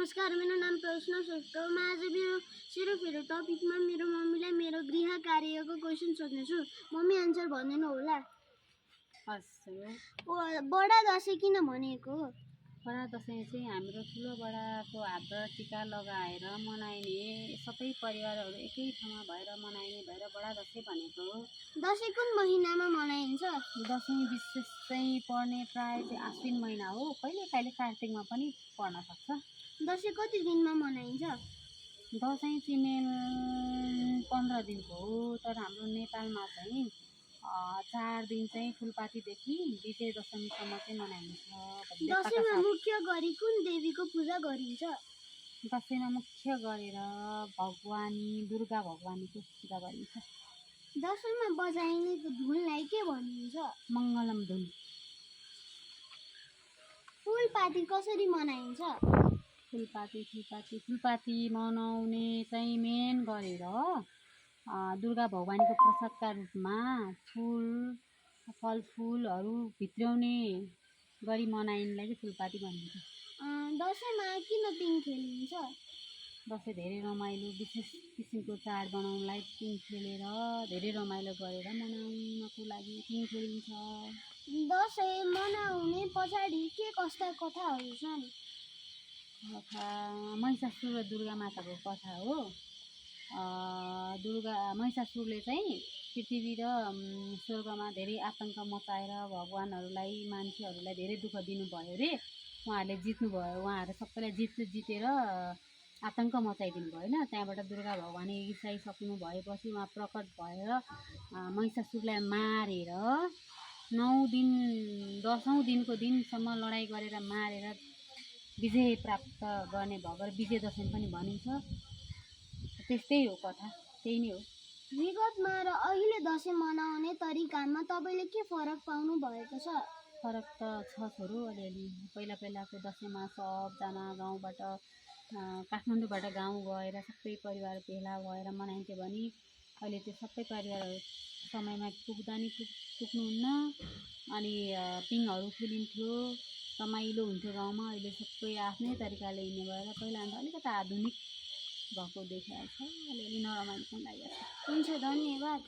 नमस्कार, मेरो नाम प्रश्न श्रेष्ठ। म आज मेरो सेरोफेरो टपिकमा मेरो मम्मीलाई मेरो गृह कार्यको क्वेसन सोध्नेछु। मम्मी आन्सर भनिदिनु होला। बडा दसैँ किन भनेको? बडा दसैँ चाहिँ हाम्रो ठुलो बडाको हातबाट टिका लगाएर मनाइने, सबै परिवारहरू एकै ठाउँमा भएर मनाइने भएर बडा दसैँ भनेको हो। दसैँ कुन महिनामा मनाइन्छ? दसैँ विशेष चाहिँ पर्ने प्राय चाहिँ आश्विन महिना हो, कहिले कहिले कार्तिकमा पनि पर्न सक्छ। दसैँ कति दिनमा मनाइन्छ? दसैँ चाहिँ मेन 15 दिनको हो, तर हाम्रो नेपालमा चाहिँ 4 दिन चाहिँ फुलपातीदेखि विजय दशमीसम्म चाहिँ मनाइन्छ। दसैँमा मुख्य गरी कुन देवीको पूजा गरिन्छ? दसैँमा मुख्य गरेर भगवानी दुर्गा भगवानीको पूजा गरिन्छ। दसैँमा बजाइने धुनलाई के भनिन्छ? मङ्गलम धुन। फुलपाती कसरी मनाइन्छ? फुलपाती मनाउने चाहिँ मेन गरेर दुर्गा भगवानीको प्रसादका रूपमा फलफुलहरू भित्र्याउने गरी मनाइनलाई चाहिँ फुलपाती भनिन्छ। दसैँमा किन पिङ खेलिन्छ? दसैँ धेरै रमाइलो विशेष किसिमको चाड बनाउनलाई पिङ खेलेर धेरै रमाइलो गरेर मनाउनको लागि पिङ खेलिन्छ। दसैँ मनाउने पछाडि के कस्ता कथाहरू छन्? महिषासुर र दुर्गा माताको कथा हो। महिषासुरले चाहिँ पृथ्वी र स्वर्गमा धेरै आतङ्क मचाएर भगवानहरूलाई मान्छेहरूलाई धेरै दुःख दिनुभयो अरे। उहाँहरूले जित्नुभयो, उहाँहरू सबैलाई जितेर आतङ्क मचाइदिनु भयो होइन। त्यहाँबाट दुर्गा भगवानी रिसाइसक्नु भएपछि उहाँ प्रकट भएर महिषासुरलाई मारेर 9 दिन 10औं दिनको दिनसम्म लडाइँ गरेर मारेर विजय प्राप्त गर्ने भएर विजय दशमी पनि भनिन्छ। त्यस्तै हो कथा, त्यही नै हो। विगतमा र अहिले दसैँ मनाउने तरिकामा तपाईँले के फरक पाउनु भएको छ? फरक त छ छोरो अलिअलि। पहिलाको दसैँमा सबजना गाउँबाट काठमाडौँबाट गाउँ गएर सबै परिवार भेला भएर मनाइन्थ्यो भने अहिले त्यो सबै परिवारहरू समयमा पुग्नुहुन्न। अनि पिङहरू खेलिन्थ्यो, रमाइलो हुन्थ्यो गाउँमा। अहिले सबै आफ्नै तरिकाले हिँड्ने भएर पहिलाभन्दा अलिकति आधुनिक भएको देखिएको छ, अलिअलि नरमाइलो पनि लागेको छ। हुन्छ, धन्यवाद।